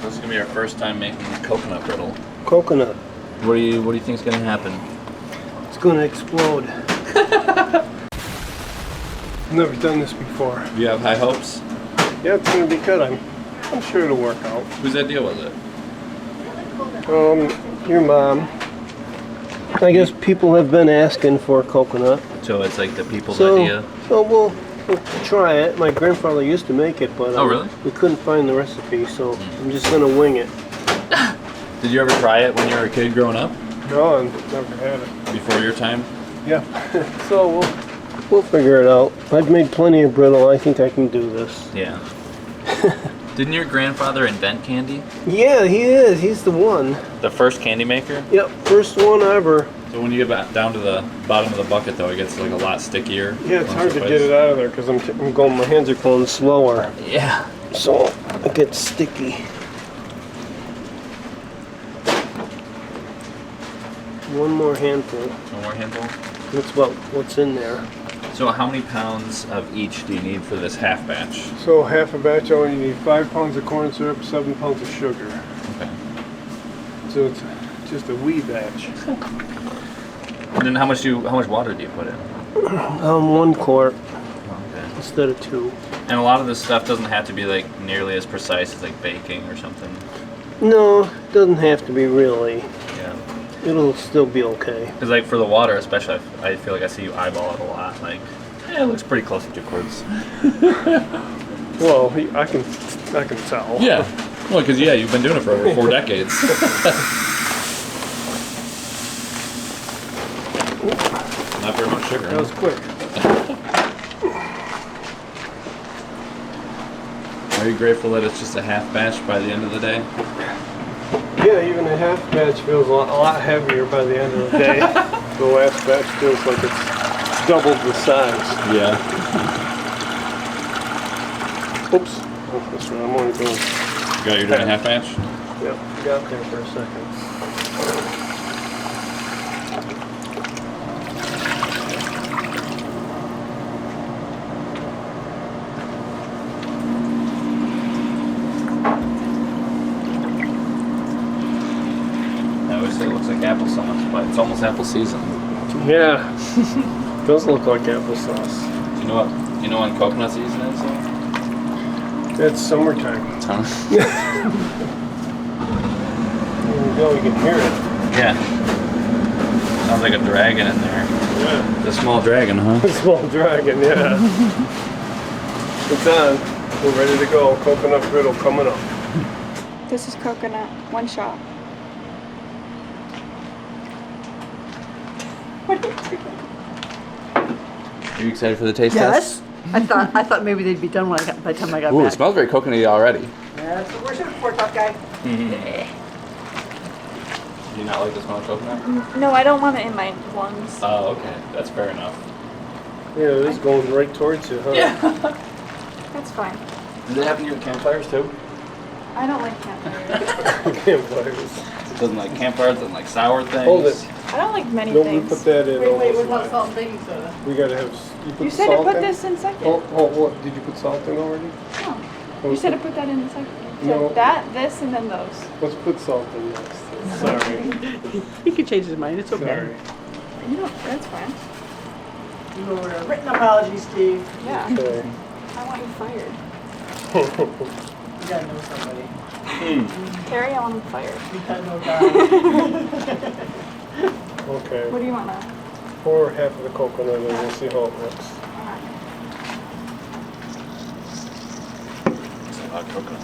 This is gonna be our first time making coconut brittle. Coconut. What do you think is gonna happen? It's gonna explode. I've never done this before. You have high hopes? Yeah, it's gonna be good. I'm sure it'll work out. Whose idea was it? Your mom. I guess people have been asking for coconut. So it's like the people's idea? So we'll try it. My grandfather used to make it, but oh, really? We couldn't find the recipe, so I'm just gonna wing it. Did you ever try it when you were a kid growing up? No, I've never had it. Before your time? Yeah. So we'll figure it out. I've made plenty of brittle. I think I can do this. Yeah. Didn't your grandfather invent candy? Yeah, he is. He's the one. The first candy maker? Yep, first one ever. So when you get back down to the bottom of the bucket, though, it gets like a lot stickier. Yeah, it's hard to get it out of there because I'm going. My hands are going slower. Yeah. So it gets sticky. One more handful. One more handful? That's about what's in there. So how many pounds of each do you need for this half batch? So half a batch, you need 5 pounds of corn syrup, 7 pounds of sugar. Okay. So it's just a wee batch. And then how much water do you put in? 1 quart Okay. instead of 2. And a lot of this stuff doesn't have to be like nearly as precise as like baking or something. No, it doesn't have to be really. Yeah. It'll still be okay. Because like for the water especially, I feel like I see you eyeball it a lot. Like, yeah, it looks pretty close to 2 quarts. Well, I can tell. Yeah. Well, because yeah, you've been doing it for over 4 decades. Not very much sugar. That was quick. Are you grateful that it's just a half batch by the end of the day? Yeah, even a half batch feels a lot heavier by the end of the day. The last batch feels like it's doubled the size. Yeah. Oops. Oh, that's right. I'm only doing. You're doing a half batch? Yep. Got there for a second. I always say it looks like applesauce, but it's almost apple season. Yeah. Does look like applesauce. Do you know when coconut season is? It's summertime. Huh? There you go. You can hear it. Yeah. Sounds like a dragon in there. Yeah. The small dragon, huh? Small dragon. Yeah. It's on. We're ready to go. Coconut brittle coming up. This is coconut. 1 shot. What are you doing? Are you excited for the taste Yes. I thought maybe they'd be done by the time I got Ooh, back. it smells very coconutty already. Yeah, that's what we're shooting for, tough guy. Do you not like the smell of coconut? No, I don't want it in my lungs. Oh, okay. That's fair enough. Yeah, it is going right towards you, huh? Yeah. That's fine. Does it happen to you at campfires too? I don't like campfires. Campfires. Doesn't like campfires, doesn't like sour things. Hold it. I don't like many No, we things. put that in. Wait, almost what about right. salt and baking soda? We gotta have. Put You said to salt put in? this in second. Oh, what? Did you put salt in already? No. You said to put that in the second. So No. that, this, and then those. Let's put salt in next. Sorry. He can change his mind. It's okay. Sorry. You don't, that's fine. You owe a written apology, Steve. Yeah. Okay. I want you fired. You gotta know somebody. Terry, I want him fired. You gotta know God. Okay. What do you want to? Pour half of the coconut and we'll see how it looks. It's a hot coconut.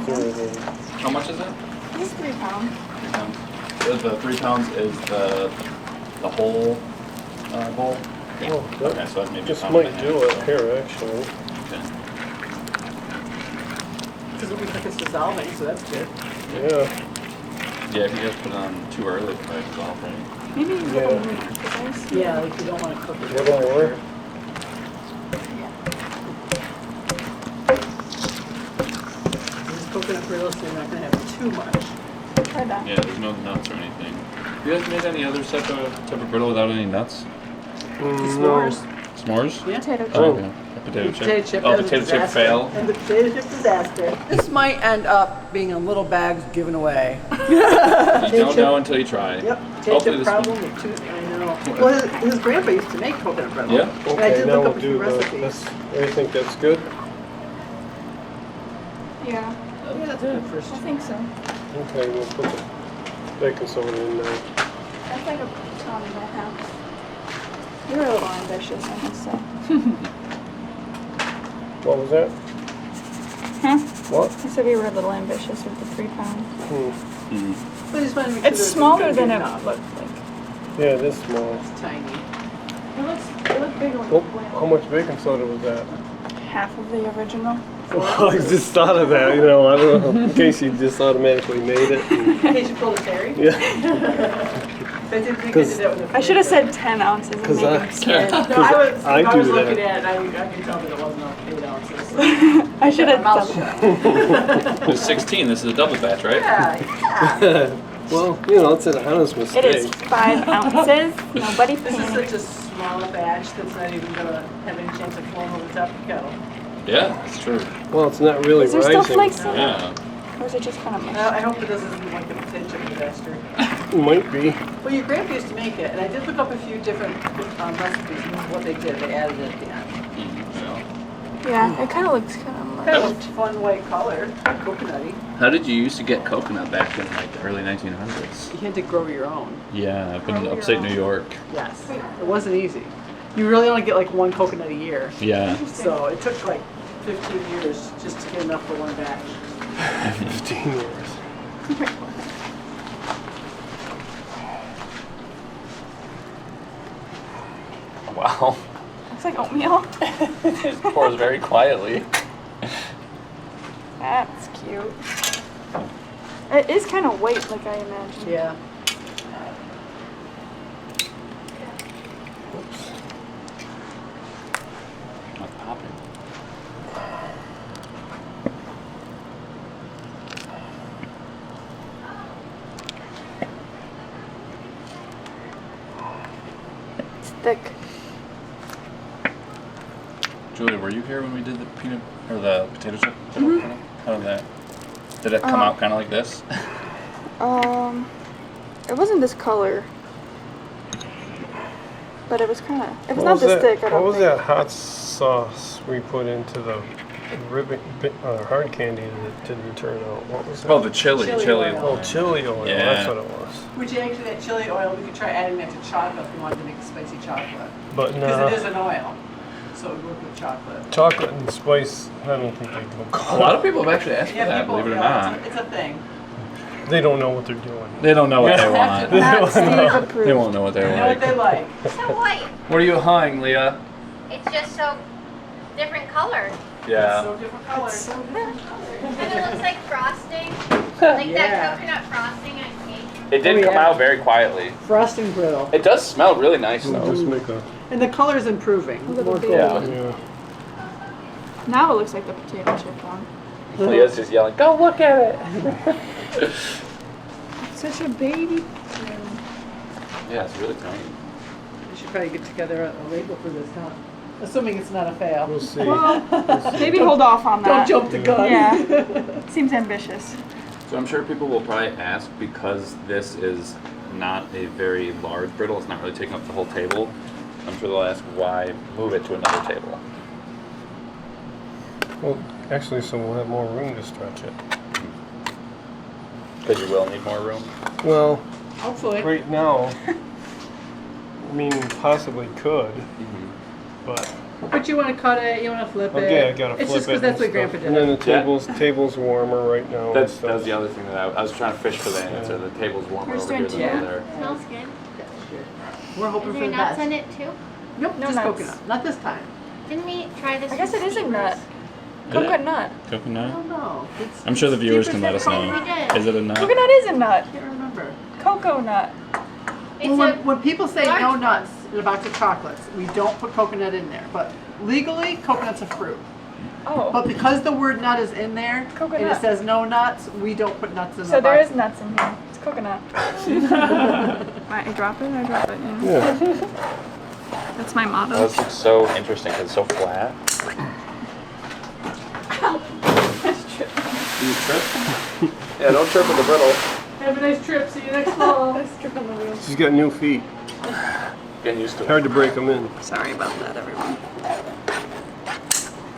Stir it in. How much is it? This is 3 pounds. 3 pounds. The 3 pounds is the whole bowl? Yeah. Oh, that Okay, so that's maybe a this pound and a might half. do it here, actually. Okay. Because it looks like it's dissolving, so that's good. Yeah. Yeah, if you guys put it on too early, it might dissolve, right? Maybe a little Yeah. more. 'Cause I see- Yeah, like you don't want to cook it. A little more. This coconut brittle, so you're not going to have too much. Try that. Yeah, there's no nuts or anything. Have you guys made any other type of brittle without any nuts? No. S'mores. S'mores? Yeah. Potato chip. Oh. Okay. A potato chip. Potato chip. Oh, that was a potato chip disaster. fail. And the potato chip disaster. This might end up being a little bags given away. You don't know until you try. Yep. Potato Hopefully chip this problem one. with two. I know. Well, his grandpa used to make coconut brittle. Yeah. And I Okay, did now look we'll up a few do the, recipes. this. I think that's good. Yeah, Yeah, that's good first. I think so. Okay, we'll put the baking soda in now. That's like a pound and a half. You're a little ambitious, I must say. What was that? Huh? What? I said we were a little ambitious with the 3 pound. Hmm. But I just wanted to make sure It's that smaller than it enough. looked like. Yeah, it is small. It's tiny. It looks bigger when Oh, you how much baking soda was that? half of the original. Well, I just thought of that, you know, I don't know, in case you just automatically made it. In case you pulled a Terry. Yeah. I didn't think I did 'Cause that with the I should have potato. said 10 ounces and 'Cause made I- him scared. No, I do was that. looking at it, I could tell that it wasn't 8 ounces. I should have Mouth done shut. It's 16. This is a double batch, right? Yeah. Well, you know, it's an honest mistake. It is 5 ounces. Nobody This is panic. such a small batch that's not even gonna have any chance of flowing over the top of the kettle. Yeah, it's true. Well, it's not really Is there rising. still flakes in it? Yeah. Or is it just kind of mushy? I hope it doesn't like a potato chip disaster. It might be. Well, your grandpa used to make it, and I did look up a few different recipes and what they did. They added it at the end. Yeah, it kind of looks kind of Kind mushy. of a fun white color, coconutty. How did you used to get coconut back in like the early 1900s? You had to grow your own. Yeah, up in upstate New York. Yes. It wasn't easy. You really only get like one coconut a year. Yeah. So it took like 15 years just to get enough for one batch. 15 years. Wow. Looks like oatmeal. It just pours very quietly. That's cute. It is kind of white, like I imagined. Yeah. Oops. Not popping. It's thick. Julia, were you here when we did the peanut or the potato chip? How did that? Did it come out kind of like this? It wasn't this color. But it was kind of, it was What not was this that- thick, I don't What was think. that hot sauce we put into the hard candy that didn't turn out? What was that? Oh, the chili. Chili oil. Oh, chili oil. Yeah. That's what it was. Would you actually, that chili oil, we could try adding that to chocolate if you wanted to make a spicy chocolate. But Because it is no, an oil. So it would work with chocolate. chocolate and spice, I don't think they go. A lot of people have actually asked for that, people, believe it or yeah, not. it's a thing. They don't know what they're doing. They don't know what they Yeah. want. Not Steve They approved. won't know what they You know what like. they like. So white. What are you hawing, Leah? It's just so different colors. Yeah. So different colors. Kind of looks like frosting. Like Yeah. that coconut frosting on cake. It did Oh, come yeah. out very quietly. Frosting brittle. It does smell really nice We'll though. just make a, And the color's improving. A little More bit. golden. Yeah. yeah. Now it looks like the potato chip one. Leah's just yelling, "Go look at it!" Such a baby. Yeah, it's really tiny. We should probably get together a label for this, huh? Assuming it's not a fail. We'll see. Well, maybe hold off on Don't that. jump the gun. Yeah. Seems ambitious. So I'm sure people will probably ask, because this is not a very large brittle, it's not really taking up the whole table. I'm sure they'll ask why move it to another table. Well, actually, so we'll have more room to stretch it. Because you will need more room. Well, Hopefully. right now, I mean, possibly could, but But you want to cut it, you want to flip it. okay, I gotta flip it. It's just because that's and what Grandpa stuff. did. And then the Yeah. table's warmer right now. and That stuff. was the other thing that I was trying to fish for the answer. The table's warmer We're over here doing than two. over there. Smells good. We're Is hoping for there the nuts best. in it too? Nope, No just nuts. coconut. Not this time. Didn't we try this? I guess with it is a Steamers? nut. Coconut. I Coconut? don't know. I'm sure the viewers Steepers can let have us know. We did. Is it a nut? Coconut is a nut. I can't remember. Coconut. It's Well, a when people say large no one. nuts in a box of chocolates, we don't put coconut in there. But legally, coconut's a fruit. Oh. But because the word nut is in there, and Coconut. it says no nuts, we don't put nuts in the So there box. is nuts in here. It's coconut. I drop it? I drop it, yeah. Yeah. That's my motto. That looks so interesting because it's so flat. Do you trip? Yeah, don't trip with the brittle. Have a nice trip. See you next fall. Let's trip on the wheel. She's got new feet. Getting used to Hard to break them in. Sorry about that, everyone.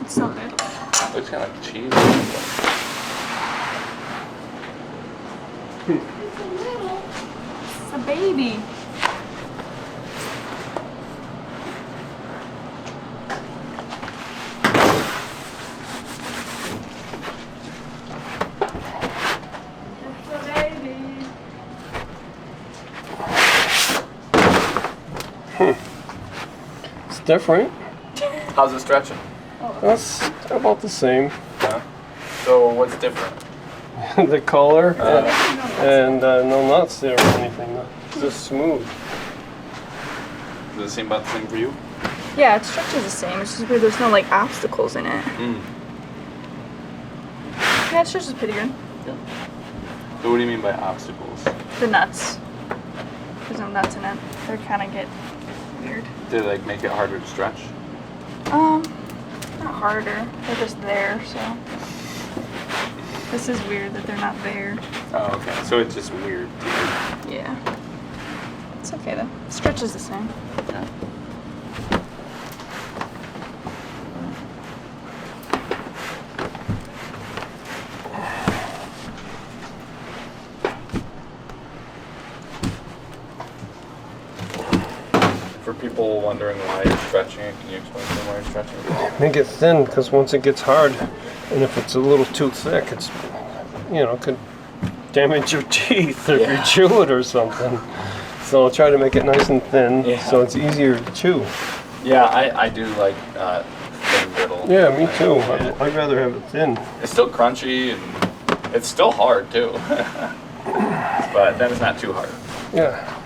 It's so good. it. Looks kind of like cheese. It's a baby. It's different. How's it stretching? That's about the same. Huh? So what's different? The color and no nuts there or anything. It's just smooth. Does it seem about the same for you? Yeah, it stretches the same. It's just weird there's no like obstacles in it. Mm. Yeah, it stretches pretty good. Yeah. So what do you mean by obstacles? The nuts. There's no nuts in it. They kind of get weird. Do they like make it harder to stretch? Not harder. They're just there, so. This is weird that they're not there. Oh, okay. So it's just weird. Yeah. It's okay though. It stretches the same. Yeah. For people wondering why you're stretching it, can you explain to them why you're stretching it? Make it thin because once it gets hard, and if it's a little too thick, it's, could damage your teeth if you chew it or something. So I'll try to make it nice and thin so it's easier to chew. Yeah, I do like thin brittle. Yeah, me too. Yeah. I'd rather have it thin. It's still crunchy and it's still hard too. But then it's not too hard. Yeah.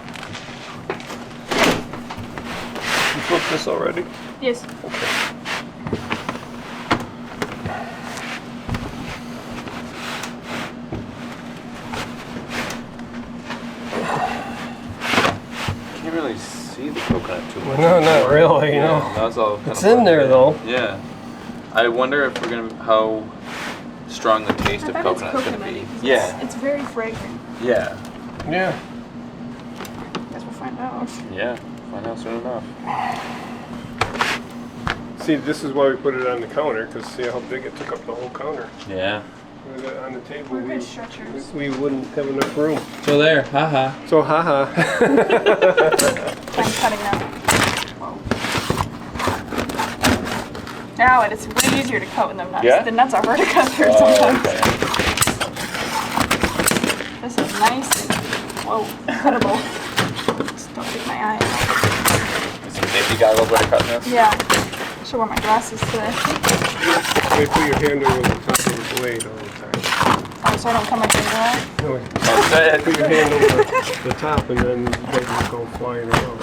You flipped this already? Yes. Can't really see the coconut too much. No, not really, That's all kind It's of in there though. Yeah. I wonder if how strong the taste I of bet coconut it's is gonna be. coconutty, 'cause Yeah. It's very fragrant. Yeah. Yeah. Guess we'll find out. Yeah. Find out soon enough. See, this is why we put it on the counter, because see how big it took up the whole counter. Yeah. With it on the table, We're good stretchers. we wouldn't have enough room. So there, haha. So, haha. I'm cutting now. Whoa. Now it's way easier to cut with them nuts. Yeah? The nuts are hard to cut through Oh, sometimes. okay. This is nice and, whoa, cuttable. Just don't take my eye out. Some safety goggles when you're cutting this? Yeah. I should wear my glasses today. They put your hand over the top of the blade all the time. Oh, so I don't cut my finger out? No, That's put it. your hand over the top and then the blade will go flying around.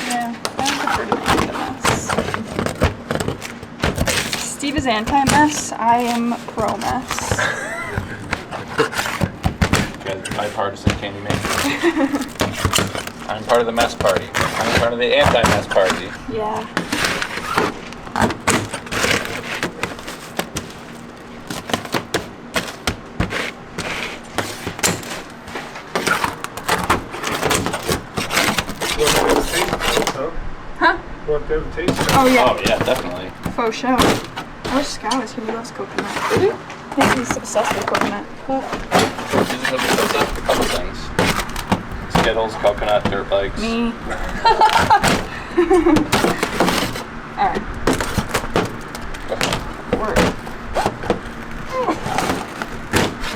Yeah, I prefer to make a mess. Steve is anti-mess. I am pro-mess. You guys are bipartisan candy makers. I'm part of the mess party. I'm part of the anti-mess party. Yeah. Huh? We'll have to have a taste test. Oh yeah, Oh yeah, definitely. faux show. I wish Sky was here. He loves coconut. I think he's obsessed with coconut. You just have to set up a couple things. Skittles, coconut, dirt bikes. Me. Alright. Word.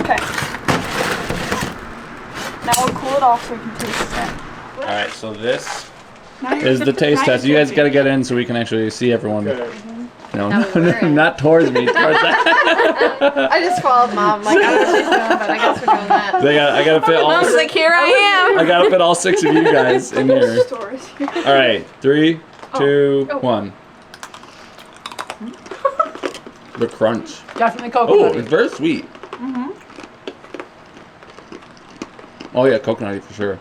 Okay. Now we'll cool it off so we can taste it. Alright, so this Now you're is the taste test. You guys tripping. gotta get in so we can actually see everyone. Okay. No, Now we're in. not towards me, towards that. I just followed mom. Like, I don't know what she's doing, but I guess we're doing that. I gotta fit all. Mom's like, here I am. I gotta fit all 6 of you guys in here. Stores. All right, 3, 2, 1. The crunch. Definitely Oh, coconut. it's very sweet. Oh yeah, coconutty for sure.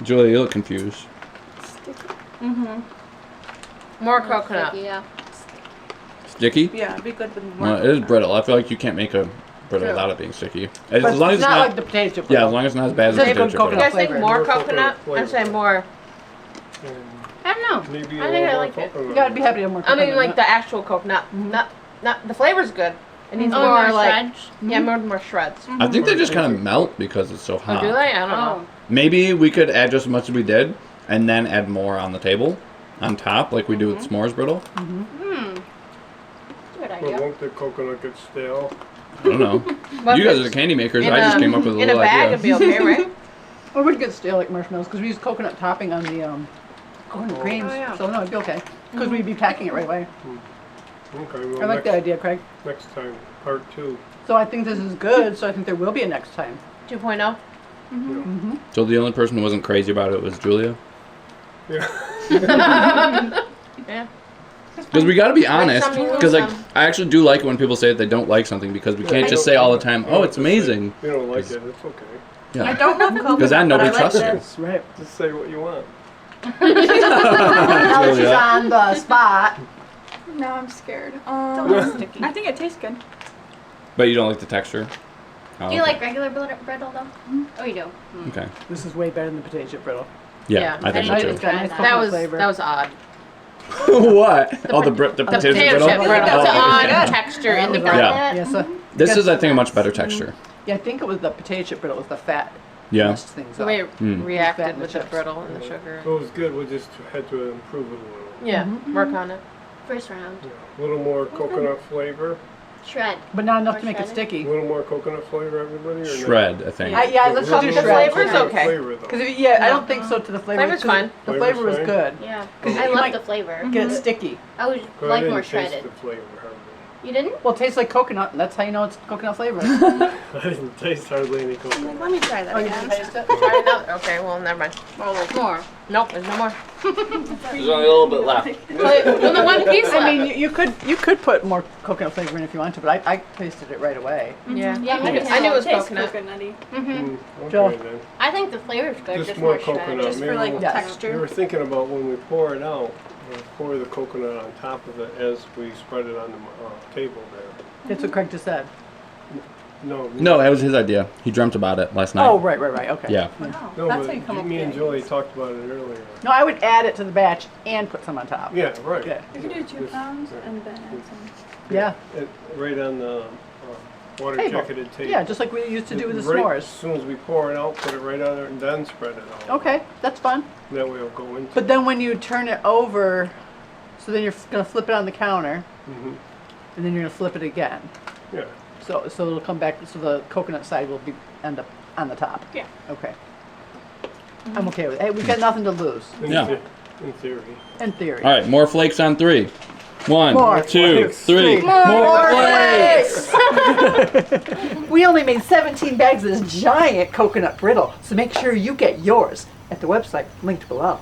Julia, you look confused. More coconut. Yeah. Sticky? Yeah, it'd be good with more. Well, it is brittle. I feel like you can't make a brittle without it being sticky. As But long as it's it's not not. like the potato chip. Yeah, as long as it's not as bad as It's the good potato chip You coconut brittle. guys think flavor. more More coconut? coconut I say flavor. more. And I don't know. maybe I a think little I more like it. coconut. Yeah, I'd be happy to have more I coconut. mean, like the actual coconut. Not the flavor's good. It needs Oh, more more like shreds? yeah, more shreds. I think they just kind of melt because it's so Oh, hot. do they? I don't know. Oh. Maybe we could add just as much as we did, and then add more on the table, on top, like we do with s'mores brittle. Good But idea. won't the coconut get stale? I don't know. But You if guys are the it's candy makers. in I just came up with a in little a bag, idea. it'd be okay, right? Or we'd get stale like marshmallows because we use coconut topping on the coconut creams. Oh, yeah. So no, it'd be okay. Because we'd be packing it right away. Okay, well, I like that idea, Craig. next time, part 2. So I think this is good. So I think there will be a next time. 2.0. So the only person who wasn't crazy about it was Julia. Yeah. Yeah. Because we got to be honest. some, you lose Because like some. I actually do like it when people say that they don't like something because we can't just say all the time, "Oh, it's amazing." If you don't like it, it's okay. Yeah. don't love coconut. Because then nobody but I like trusts this. it. That's right. Just say what you want. Now that she's Julia. on the spot. Now I'm scared. Sticky. I think it tastes good. But you don't like the texture. Oh, Do you okay. like regular brittle though? Oh, you do. Okay. This is way better than the potato chip brittle. Yeah, Yeah. I think I so didn't too. It's got a nice That coconut flavor. That was odd. What? Oh, the The potato chip potato brittle. chip brittle. Oh, It's an odd okay. texture in the Yeah. brittle. Yeah. Yes, sir. This is, I think, a much better texture. Yeah, I think it was the potato chip brittle. It was the fat. Yeah. messed things The up. way it Mm. reacted Fat in the with the chips. brittle and the sugar. It was good, we just had to improve it a little. Yeah, work on it. First round. Yeah. A little more coconut flavor. Shred. But not enough to Or make it shredded? A sticky. little more coconut flavor, everybody? Or not? Shred, I think. Yeah, let's But do little shred. flavor's coconut okay. Flavor, though. Because yeah, I don't think so to the flavor. Flavor's 'cause fine. The Flavor's flavor was fine? good. Yeah. Because I you love might the flavor. get sticky. I would But I like didn't more taste shredded. the flavor hardly. You didn't? Well, it tastes like coconut, and that's how you know it's coconut flavor. I didn't taste hardly any coconut. Let me try that Oh, you again. didn't taste it? Try another. Okay, well, never mind. Oh, there's more. Nope, there's no more. There's only a little bit left. Well, the one piece I left. mean, you could put more coconut flavor in if you want to, but I tasted it right away. Yeah. Yeah, I knew it was Tastes coconut. coconutty. Joe. Okay, then. I think the flavor's good, Just just more more shredded. coconut. Just for Maybe like we'll- Yes. We texture. were thinking about when we pour it out, we'll pour the coconut on top of it as we spread it on the table there. That's what Craig just said. No, that was his idea. He dreamt about it last night. Oh, right, okay. Yeah. No, That's but how you come up me with and the Julie ideas. talked about it earlier. No, I would add it to the batch and put some on top. Yeah, right. Yeah. You can do 2 Just- pounds yeah. and then add some. Yeah. Right on the water Table. jacketed table. Yeah, just like we used to do with the Right As s'mores. soon as we pour it out, put it right on there and then spread it out. Okay, that's fun. That way it'll go into. But then when you turn it over, so then you're gonna flip it on the counter, Mhm. and then you're gonna flip it again. Yeah. So it'll come back. So the coconut side will end up on the top. Yeah. Okay. I'm okay with it. Hey, we've got nothing to lose, Yeah. In theory. in theory. All right, more flakes on 3. 1, More 2, flakes. 3. More flakes! We only made 17 bags of this giant coconut brittle, so make sure you get yours at the website linked below.